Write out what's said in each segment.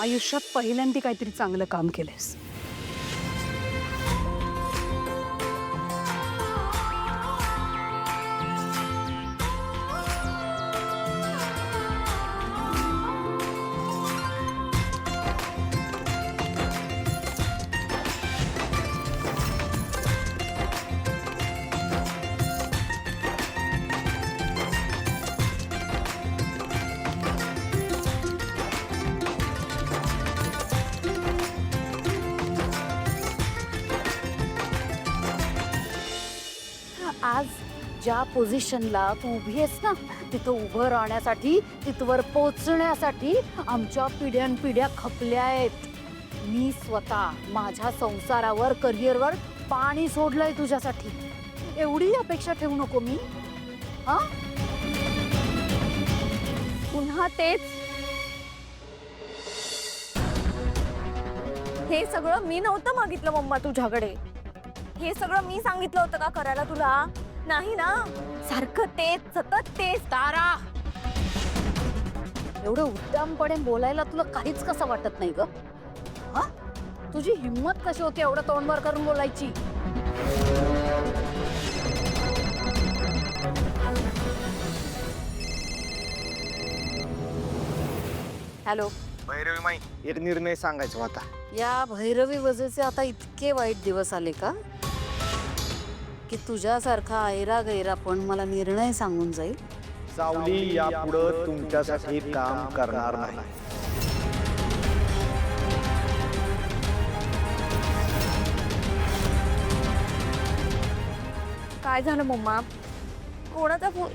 आयुष्यात पहिल्यांदा काहीतरी चांगलं काम केलंस. आज ज्या पोझिशनला तू उभी आहेस ना, तिथं उभं राहण्यासाठी, तिथवर पोहोचण्यासाठी आमच्या पिढ्यानपिढ्या खपल्या आहेत. मी स्वतः माझ्या संसारावर, करिअरवर पाणी सोडलंय तुझ्यासाठी. एवढी अपेक्षा ठेवू नको मी. हा, पुन्हा तेच. हे सगळं मी नव्हतं मागितलं मम्मा तुझ्याकडे. हे सगळं मी सांगितलं होतं का करायला तुला? नाही ना. सारखं तेच, सतत तेच. तारा, एवढं उद्दामपणे बोलायला तुला काहीच कसं वाटत नाही ग? हा, तुझी हिम्मत कशी होती एवढं तोंडवर करून बोलायची? हॅलो भैरवी माई, एक निर्णय सांगायचा होता. या भैरवी वजेचे आता इतके वाईट दिवस आले का की तुझ्यासारखा ऐरा गैरा पण मला निर्णय सांगून जाईल? सावली यापुढं तुमच्यासाठी काम करणार नाही. काय झालं मम्मा? कोणाचा फोन?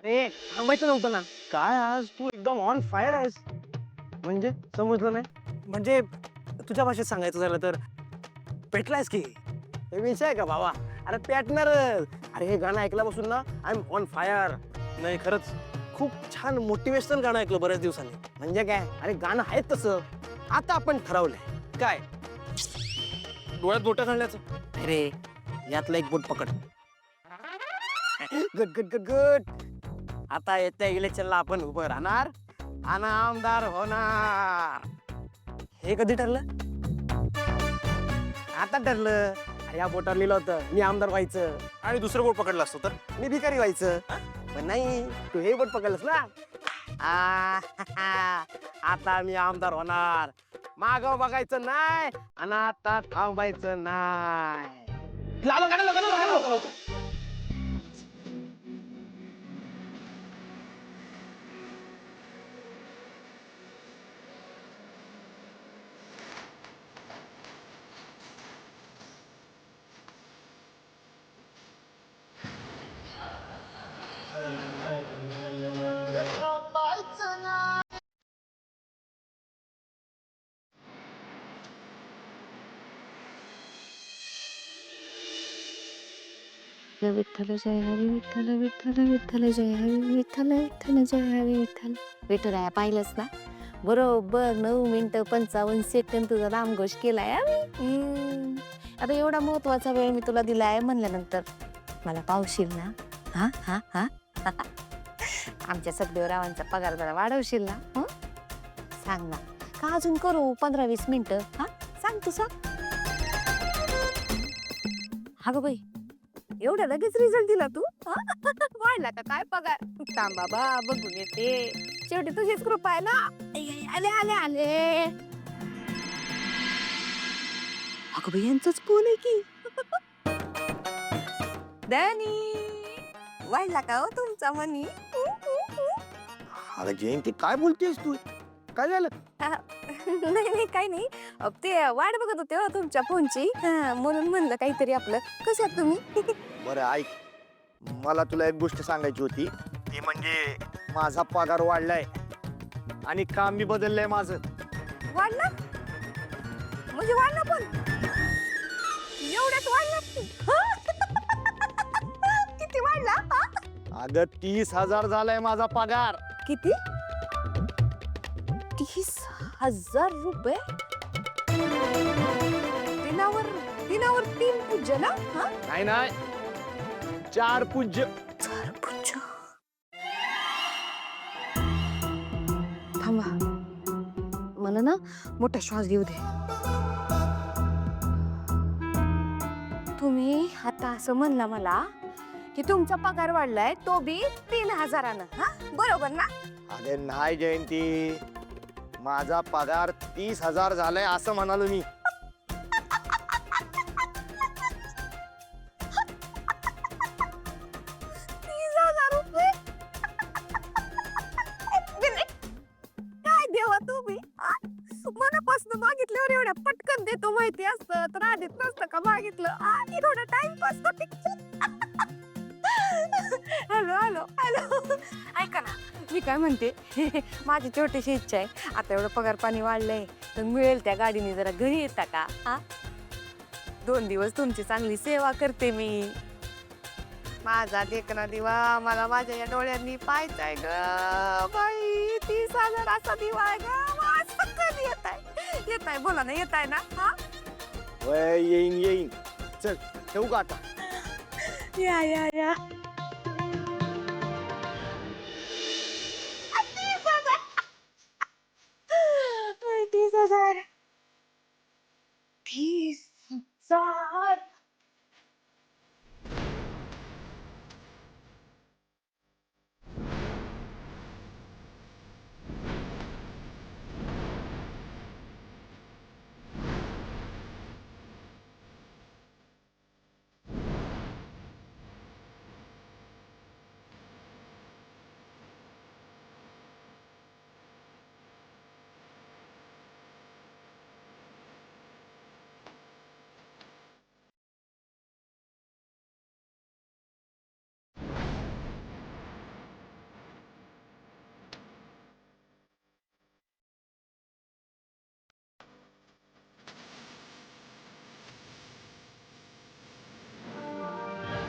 ए, थांबायचं नव्हतं ना. काय आज तू एकदम ऑन फायर आहेस. म्हणजे समजलं नाही. म्हणजे तुझ्या भाषेत सांगायचं झालं तर पेटलायस की. हे विषय आहे का बाबा? अरे पेटणारच. अरे हे गाणं ऐकल्यापासून ना आय एम ऑन फायर. नाही खरंच खूप छान मोटिवेशनल गाणं ऐकलं बऱ्याच दिवसांनी. म्हणजे काय, अरे गाणं आहे तसं. आता आपण ठरवलंय काय, डोळ्यात बोटं घालण्याचं. अरे यातलं एक बोट पकड. Good good good good. आता येत्या इलेक्शनला आपण उभं राहणार आणि आमदार होणार. हे कधी ठरलं? आता ठरलं. अरे या बोटावर लिहिलं होतं मी आमदार व्हायचं. आणि दुसरं बोट पकडलं असतं तर मी भिकारी व्हायचं. पण नाही, तू हे बोट पकडलंस ना. आता मी आमदार होणार. मागं बघायचं नाही आणि आता थांबायचं नाही. विठ्ठल जय हरी विठ्ठल, विठ्ठल विठ्ठल जय हरी विठ्ठल, विठ्ठल जय हरी विठ्ठल. विठ्ठल आहे पाहिलंच ना, बरोबर 9 मिनिटं 55 सेकंद तुझा नामघोष केलाय आम्ही. आता एवढा महत्वाचा वेळ मी तुला दिलाय म्हणल्यानंतर मला पावशील ना? हा हा हा. आमच्या सगळ्या रावांचा पगार जरा वाढवशील ना? सांग ना, का अजून करू 15-20 मिनिटं? हा सांग तू सांग. अगं बाई एवढ्या लगेच रिझल्ट दिला तू? हा? वाढला का काय पगार? थांब बाबा बघून येते. शेवटी तुझीच कृपा आहे ना. आले आले आले. अगं बाई यांचंच फोन आहे की. डॅनी वाढला का हो तुमचा मनी? अरे जयंती काय बोलतेस तू? काय झालं? नाही नाही काही नाही. ते वाट बघत होते हो तुमच्या फोनची. म्हणून म्हणलं काहीतरी आपलं. कसं आहात तुम्ही? बरं ऐक, मला तुला एक गोष्ट सांगायची होती. ती म्हणजे माझा पगार वाढलाय आणि काम बी बदललंय माझं. वाढला म्हणजे वाढला पण एवढ्यात वाढला. किती वाढला? अगं 30,000 झालाय माझा पगार. किती? 30,000 रुपये दिनावर 3 पूज्य ना? नाही नाही 4 पूज्य. 4 पूज्य. थांबा मला ना मोठा श्वास घेऊ दे. तुम्ही आता असं म्हणला मला की तुमचा पगार वाढलाय तो बी 3,000. हा बरोबर ना? अरे नाही जयंती, माझा पगार 30,000 झालाय असं म्हणालो मी. 30,000 रुपये? काय देवा तुम्ही? मनापासून मागितल्यावर एवढ्या पटकन देतो माहिती असतं तर आधीच नसतं का मागितलं? आणि थोडा टाइमपास हॅलो हॅलो हॅलो ऐका ना मी काय म्हणते. माझी छोटीशी इच्छा आहे. आता एवढं पगार पाणी वाढलंय तर मिळेल त्या गाडीने जरा घरी येता का? 2 दिवस तुमची चांगली सेवा करते मी. माझा देखना दिवा मला माझ्या या डोळ्यांनी पाहायचाय ग बाई. 30,000 असा दिवा आहे ग. कधी येत आहे बोला ना. येत आहे ना? हा वय येईन येईन. चल ठेवू का आता? या या या. 30,000 30,000.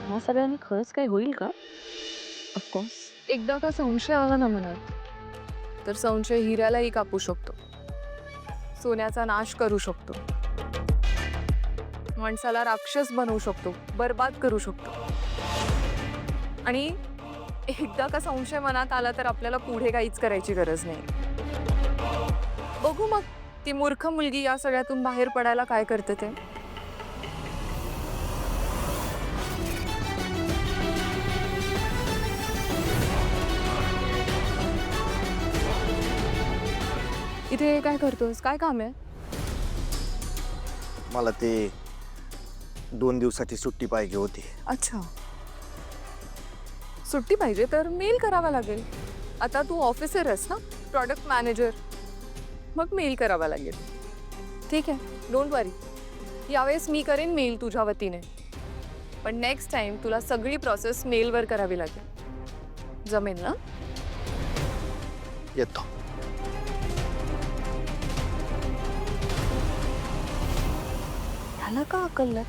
ह्या सगळ्यांनी खरंच काही होईल का? ऑफकोर्स एकदा का संशय आला ना मनात तर संशय हिऱ्यालाही कापू शकतो, सोन्याचा नाश करू शकतो, माणसाला राक्षस बनवू शकतो, बर्बाद करू शकतो. आणि एकदा का संशय मनात आला तर आपल्याला पुढे काहीच करायची गरज नाही. बघू मग ती मूर्ख मुलगी या सगळ्यातून बाहेर पडायला काय करते ते. इथे काय करतोस? काय काम आहे? मला ते 2 दिवसाची सुट्टी पाहिजे होती. अच्छा, सुट्टी पाहिजे तर मेल करावा लागेल. आता तू ऑफिसर आहेस ना, प्रॉडक्ट मॅनेजर, मग मेल करावा लागेल. ठीक आहे, डोंट वरी. यावेळेस मी करेन मेल तुझ्या वतीने, पण नेक्स्ट टाइम तुला सगळी प्रोसेस मेलवर करावी लागेल. जमेल ना? येतो. ह्याला का अकल नाही?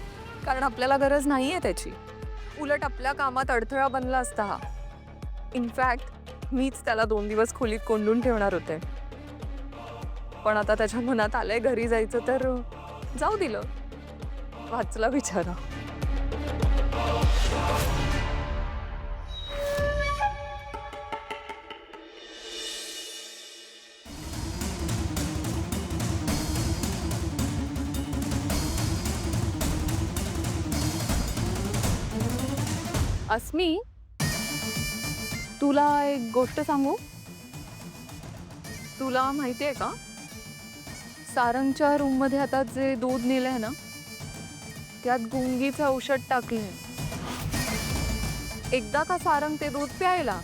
कारण आपल्याला गरज नाही आहे त्याची. उलट आपल्या कामात अडथळा बनला असता हा. इनफॅक्ट मीच त्याला 2 दिवस खोलीत कोंडून ठेवणार होते, पण आता त्याच्या मनात आलंय घरी जायचं तर जाऊ दिलं. वाचला बिचारा. अस्मी, तुला एक गोष्ट सांगू? तुला माहिती आहे का, सारंगच्या रूम मध्ये आता जे दूध नेलंय ना, त्यात गुंगीचं औषध टाकलंय. एकदा का सारंग ते दूध प्यायला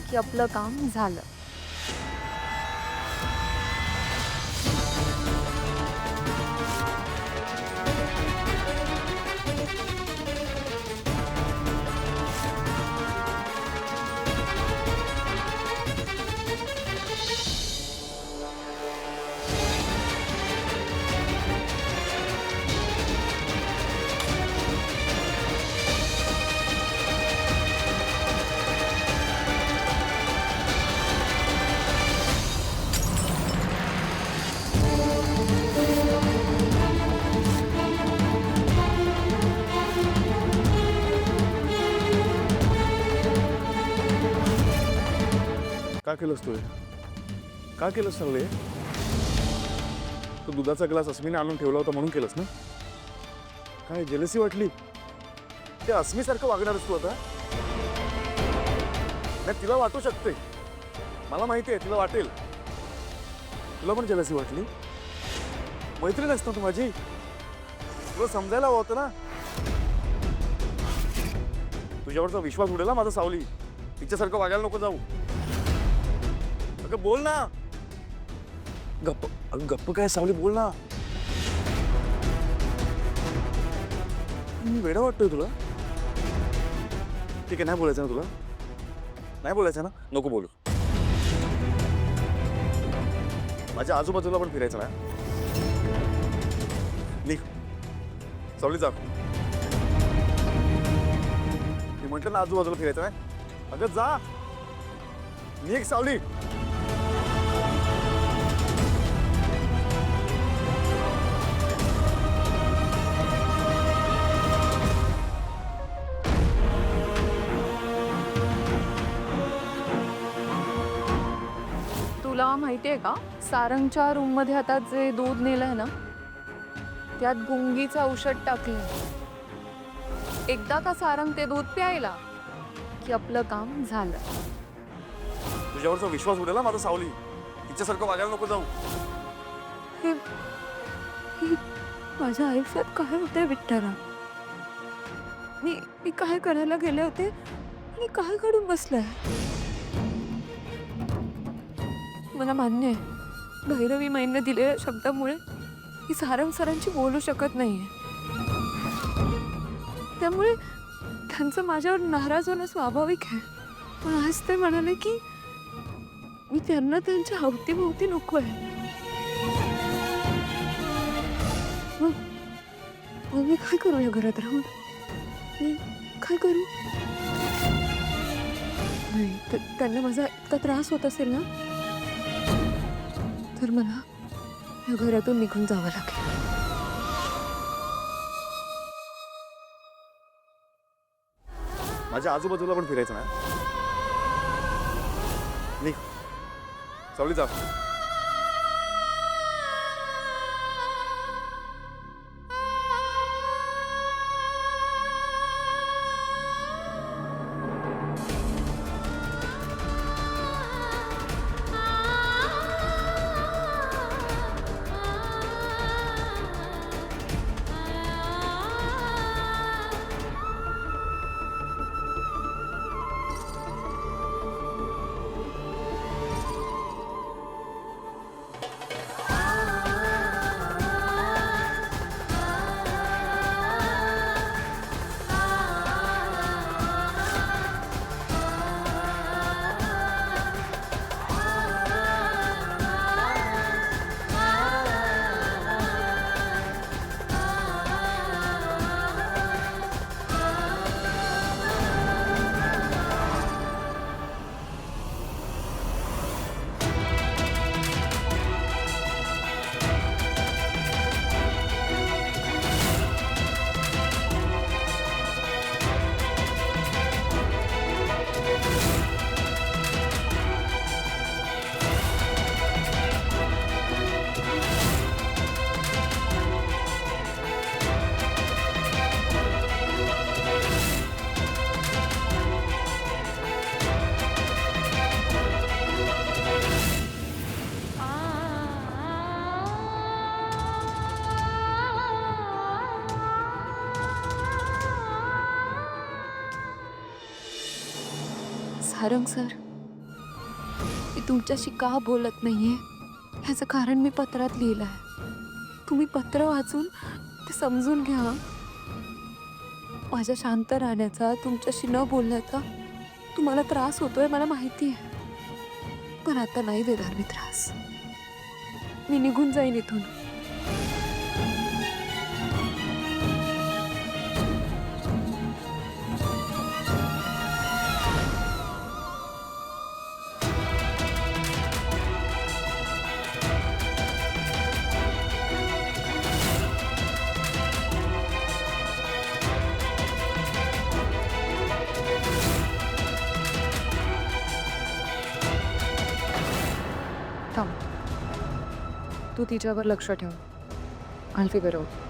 की आपलं काम झालं. का केलंस तू हे? का केलंस सगळे? तू दुधाचा ग्लास अस्मीने आणून ठेवला होता म्हणून केलंस ना? काय जेलसी वाटली? त्या अस्मीसारखं वागणारच तू आता? नाही, तिला वाटू शकते, मला माहिती आहे तिला वाटेल. तुला पण जेलसी वाटली? मैत्रीण असतं तू माझी, तुला समजायला हवं होतं ना. तुझ्यावरचा विश्वास उडेल ना माझा सावली. तिच्यासारखं वागायला नको जाऊ. अगं बोल ना. गप्प, अगं गप्प काय सावली, बोल ना. मी वेडा वाटतोय तुला? ठीक आहे, नाही बोलायचं ना तुला? नाही बोलायचं ना? नको बोलू. माझ्या आजूबाजूला पण फिरायचं नाही. निघ सावली, जा. मी म्हटलं ना आजूबाजूला फिरायचं नाही. अगं जा, निघ सावली. तुला माहितीये का, सारंगच्या रूम मध्ये आता जे दूध नेलंय ना, त्यात गुंगीचं औषध टाकलंय. एकदा का सारंग ते दूध प्यायला की आपलं काम झालं. तुझ्यावरचा विश्वास उडेल ना माझा सावली. तिच्यासारखं वागायला नको जाऊ. हे माझ्या आयुष्यात काय होतंय विठ्ठला? मी काय करायला गेले होते आणि काय घडून बसलंय? मला मान्य आहे, भैरवी माईंना दिलेल्या शब्दामुळे मी सारंग सरांची बोलू शकत नाहीये. त्यामुळे त्यांचं माझ्यावर नाराज होणं स्वाभाविक आहे. पण आज ते म्हणाले की मी त्यांना त्यांच्या अवतीभोवती नको आहे. मग मी काय करू या घरात राहून? मी काय करू? नाही, त्यांना माझा इतका त्रास होत असेल ना, तर मला या घरातून निघून जावं लागेल. माझ्या आजूबाजूला पण फिरायचं नाही. निघ सावली, जा. सारंग सर, मी तुमच्याशी का बोलत नाहीये ह्याचं कारण मी पत्रात लिहिलं आहे. तुम्ही पत्र वाचून ते समजून घ्या. माझ्या शांत राहण्याचा, तुमच्याशी न बोलण्याचा तुम्हाला त्रास होतोय मला माहिती आहे, पण आता नाही देणार मी त्रास. मी निघून जाईन इथून. थांब, तू तिच्यावर लक्ष ठेव. I'll figure out.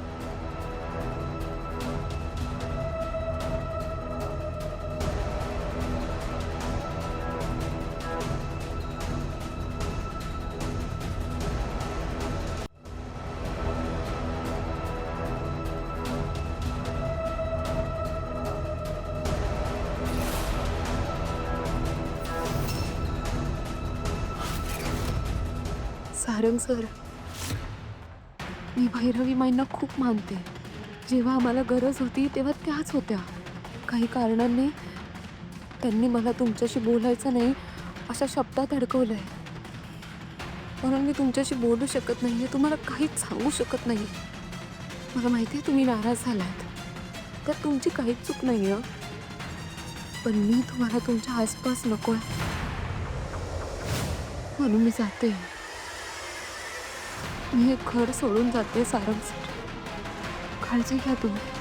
Sarang sir, मी भैरवी माईंना खूप मानते. जेव्हा आम्हाला गरज होती तेव्हा त्याच होत्या. काही कारणांनी त्यांनी मला तुमच्याशी बोलायचं नाही अशा शब्दात अडकवलंय, म्हणून मी तुमच्याशी बोलू शकत नाहीये, तुम्हाला काहीच सांगू शकत नाही. मला माहिती आहे तुम्ही नाराज झालात, त्यात तुमची काहीच चूक नाही आहे, पण मी तुम्हाला तुमच्या आसपास नकोय म्हणून मी जाते. मी हे घर सोडून जाते सारंग सर, काळजी घ्या तुम्ही.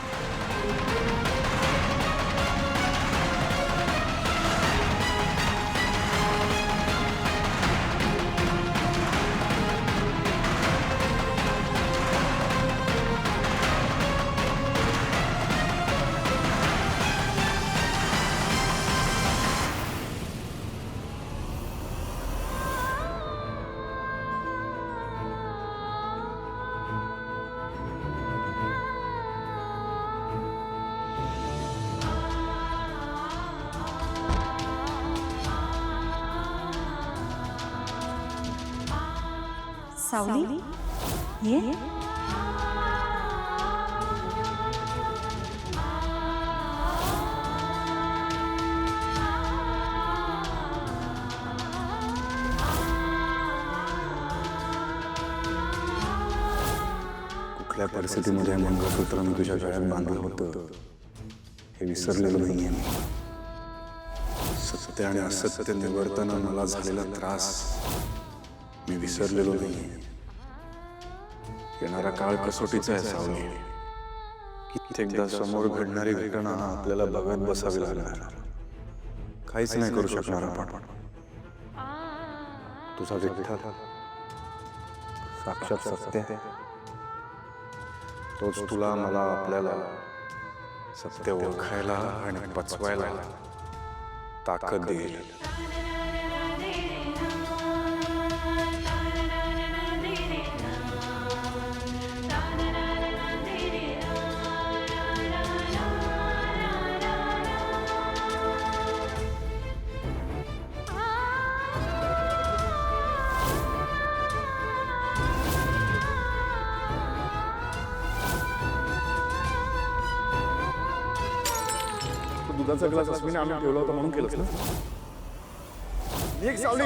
सावली ये. कुठल्या परिस्थितीमध्ये मंगळसूत्र मी तुझ्या गळ्यात बांधलं होतं हे विसरलेलो नाहीये मी. सत्य आणि असत्य निवर्तना मला झालेला त्रास मी विसरलेलो नाहीये. येणारा काळ कसोटीचा आहे सावली. कित्येकदा समोर घडणारी घटना आपल्याला बघत बसावी लागणार. काहीच नाही करू शकणार आपण. तुझा विठ्ठल साक्षात सत्य, तोच तुला मला आपल्याला सत्य ओळखायला आणि पचवायला ताकद देईल. दुधाचा ग्लास अस्मिने आणून ठेवला होता म्हणून केलंस ना. निघ सावली.